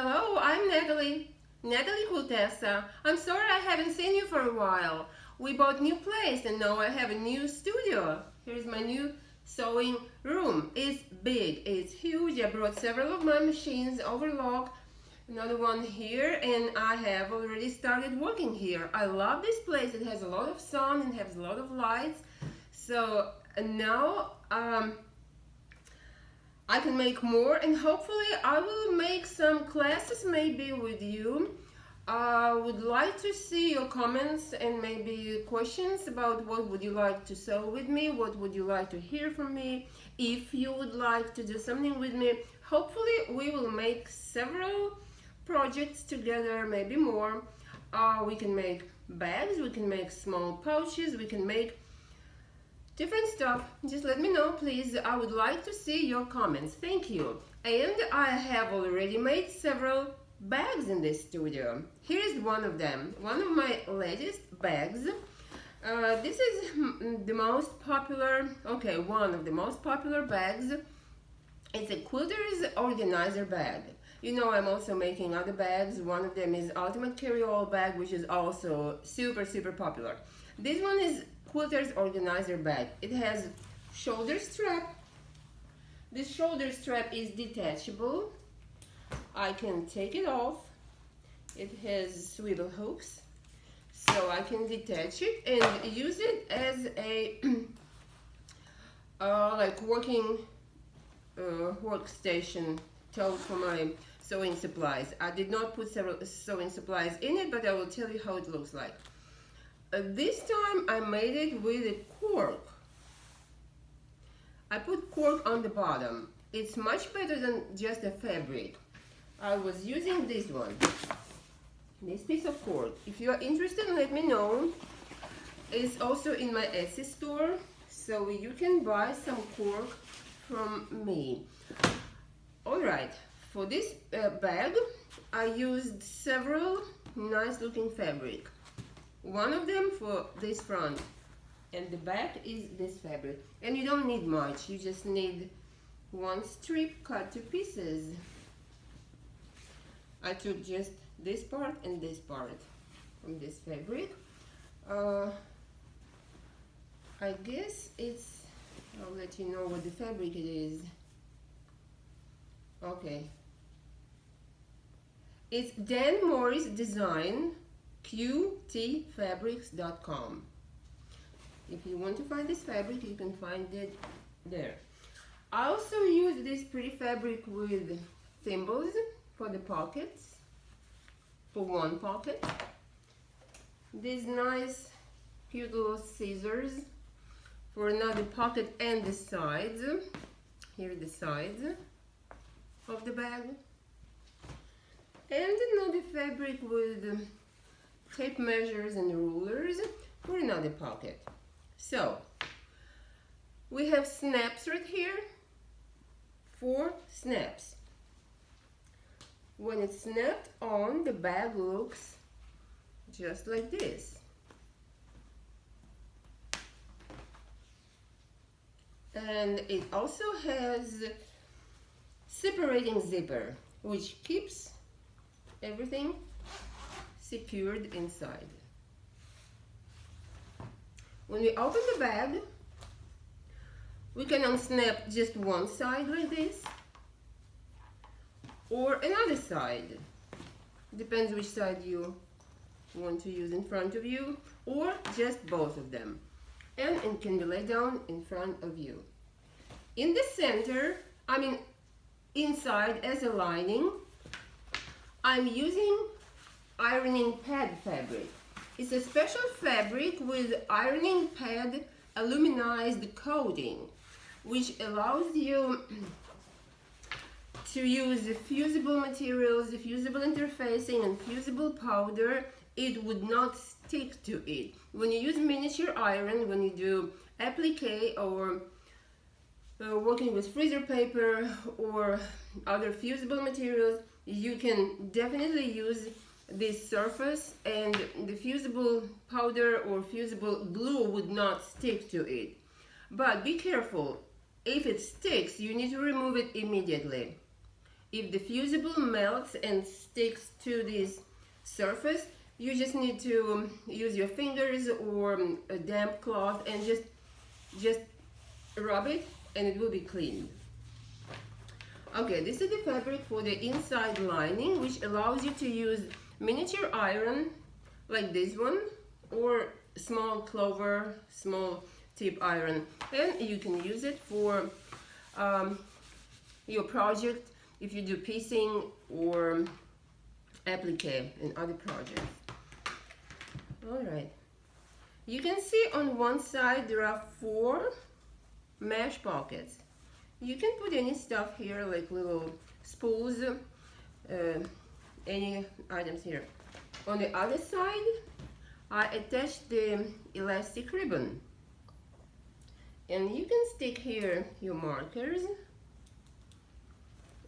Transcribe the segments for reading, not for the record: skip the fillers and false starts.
Hello, I'm Natalie. Natalie Quiltessa. I'm sorry I haven't seen you for a while. We bought new place and now I have a new studio. Here's my new sewing room. It's big, it's huge. I brought several of my machines overlock, another one here, and I have already started working here. I love this place. It has a lot of sun and has a lot of lights. So now I can make more, and hopefully I will make some classes maybe with you. I would like to see your comments and maybe questions about what would you like to sew with me, what would you like to hear from me, if you would like to do something with me. Hopefully we will make several projects together, maybe more. We can make bags, we can make small pouches, we can make different stuff. Just let me know, please. I would like to see your comments. Thank you. And I have already made several bags in this studio. Here is one of them, one of my latest bags. This is the most popular, one of the most popular bags. It's a Quilters organizer bag. You know, I'm also making other bags. One of them is Ultimate Carry-All bag, which is also super popular. This one is Quilters organizer bag. It has shoulder strap. This shoulder strap is detachable. I can take it off. It has swivel hooks, so I can detach it and use it as a like working workstation tote for my sewing supplies. I did not put several sewing supplies in it, but I will tell you how it looks like. This time I made it with a cork. I put cork on the bottom. It's much better than just a fabric. I was using this one, this piece of cork. If you are interested, let me know. It's also in my Etsy store, so you can buy some cork from me. Alright, for this bag I used several nice looking fabric. One of them for this front and the back is this fabric, and you don't need much. You just need one strip cut to pieces. I took just this part and this part from this fabric. I guess it's, I'll let you know what the fabric it is. Okay, it's Dan Morris Design, QTFabrics.com. If you want to find this fabric, you can find it there. I also use this pretty fabric with thimbles for the pockets, for one pocket. These nice cute little scissors for another pocket and the sides. Here are the sides of the bag. And another fabric with tape measures and rulers for another pocket. So we have snaps right here, 4 snaps. When it's snapped on, the bag looks just like this. And it also has separating zipper, which keeps everything secured inside. When we open the bag, we can unsnap just one side like this, or another side. Depends which side you want to use in front of you, or just both of them. And it can be laid down in front of you. In the center, inside as a lining, I'm using ironing pad fabric. It's a special fabric with ironing pad aluminized coating, which allows you to use fusible materials, fusible interfacing, and fusible powder. It would not stick to it. When you use miniature iron, when you do applique or working with freezer paper or other fusible materials, you can definitely use this surface, and the fusible powder or fusible glue would not stick to it. But be careful, if it sticks, you need to remove it immediately. If the fusible melts and sticks to this surface, you just need to use your fingers or a damp cloth and just rub it and it will be clean. Okay, this is the fabric for the inside lining, which allows you to use miniature iron like this one, or small clover, small tip iron, and you can use it for your project if you do piecing or applique in other projects. All right, you can see on one side there are 4 mesh pockets. You can put any stuff here, like little spools, any items here. On the other side, I attached the elastic ribbon. And you can stick here your markers,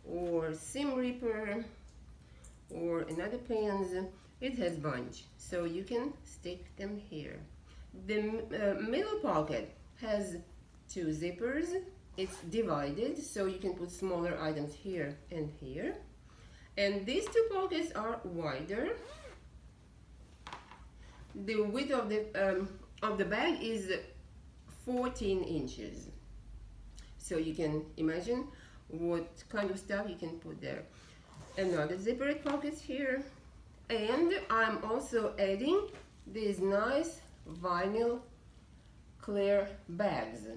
or seam ripper, or another pins. It has bunch, so you can stick them here. The middle pocket has 2 zippers. It's divided, so you can put smaller items here and here. And these 2 pockets are wider. The width of the bag is 14 inches. So you can imagine what kind of stuff you can put there. Another zippered pockets here. And I'm also adding these nice vinyl clear bags.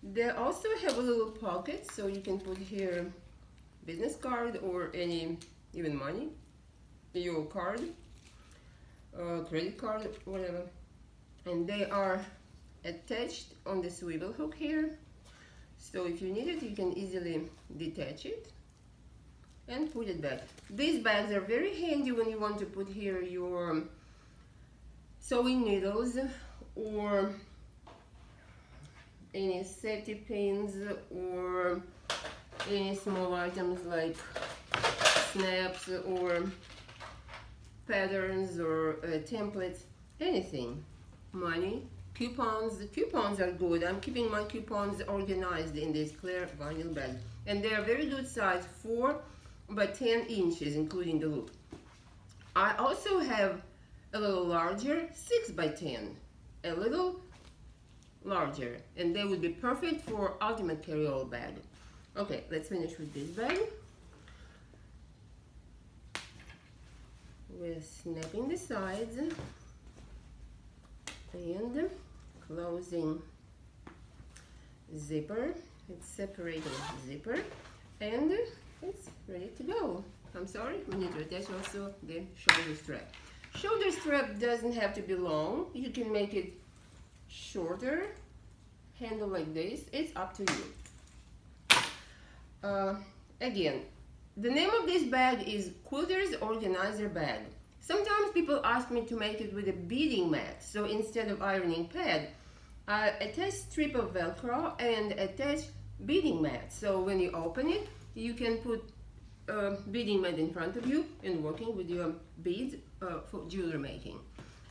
They also have a little pocket, so you can put here business card or any, even money, your card, credit card, whatever. And they are attached on the swivel hook here. So if you need it, you can easily detach it and put it back. These bags are very handy when you want to put here your sewing needles or any safety pins or any small items like snaps or patterns or templates, anything. Money, coupons. The coupons are good. I'm keeping my coupons organized in this clear vinyl bag, and they are very good size, 4 by 10 inches including the loop. I also have a little larger, 6 by 10, a little larger, and they would be perfect for ultimate carry-all bag. Okay, let's finish with this bag. We're snapping the sides and closing zipper. It's separating zipper and it's ready to go. I'm sorry, we need to attach also the shoulder strap. Shoulder strap doesn't have to be long. You can make it shorter, handle like this. It's up to you. Again, the name of this bag is Quilters Organizer Bag. Sometimes people ask me to make it with a beading mat, so instead of ironing pad, I attach strip of Velcro and attach beading mat. So when you open it, you can put a beading mat in front of you and working with your beads for jewelry making.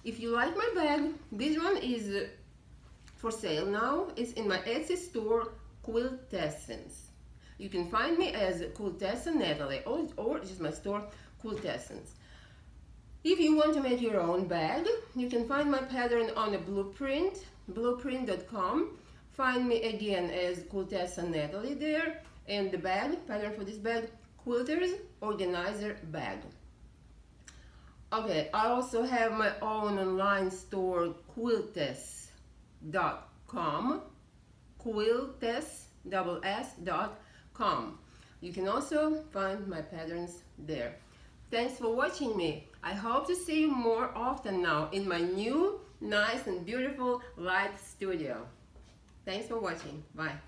If you like my bag, this one is for sale now. It's in my Etsy store, Quiltessence. You can find me as QuiltessaNatalie or just my store, Quiltessence. If you want to make your own bag, you can find my pattern on a blueprint, blueprint.com. Find me again as QuiltessaNatalie there, and the bag, pattern for this bag, Quilters Organizer Bag. Okay, I also have my own online store, Quiltess.com, Quiltess.com. You can also find my patterns there. Thanks for watching me. I hope to see you more often now in my new, nice and beautiful light studio. Thanks for watching. Bye.